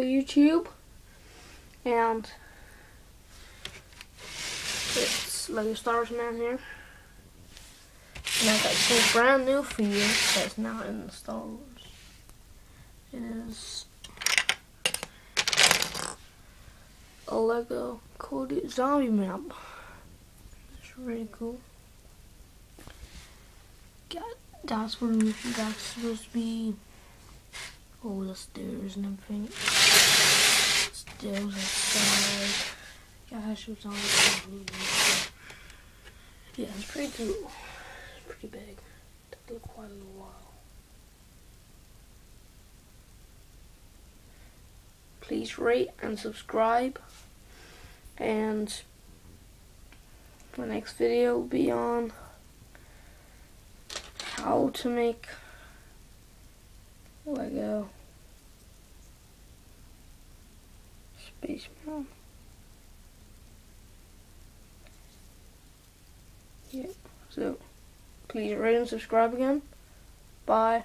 YouTube, and it's Lego Star Wars Man here. And I got something brand new for you that's not in the Star Wars. It is a Lego coded zombie map. It's really cool. That's supposed to be the stairs and everything. Stairs outside. Gosh, it was on the yeah, it's pretty cool. It's pretty big. Took it quite a little while. Please rate and subscribe, and my next video will be on how to make Lego Spaceman. Yeah, so please rate and subscribe again. Bye.